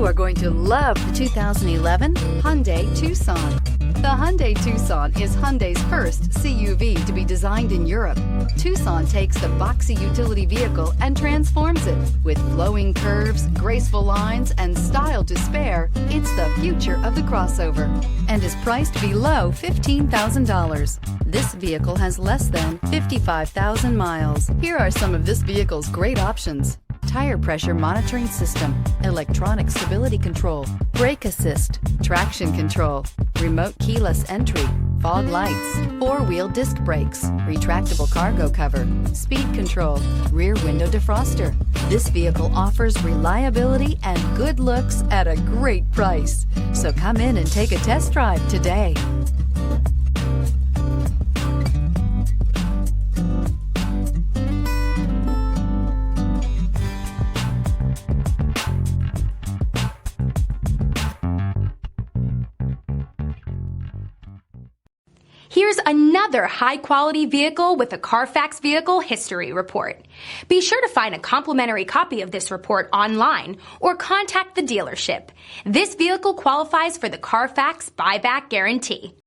You are going to love the 2011 Hyundai Tucson. The Hyundai Tucson is Hyundai's first CUV to be designed in Europe. Tucson takes the boxy utility vehicle and transforms it. With flowing curves, graceful lines, and style to spare, it's the future of the crossover and is priced below $15,000. This vehicle has less than 55,000 miles. Here are some of this vehicle's great options: tire pressure monitoring system, electronic stability control, brake assist, traction control, remote keyless entry, fog lights, four-wheel disc brakes, retractable cargo cover, speed control, rear window defroster. This vehicle offers reliability and good looks at a great price. So come in and take a test drive today. Here's another high-quality vehicle with a CARFAX Vehicle History Report. Be sure to find a complimentary copy of this report online or contact the dealership. This vehicle qualifies for the CARFAX Buyback Guarantee.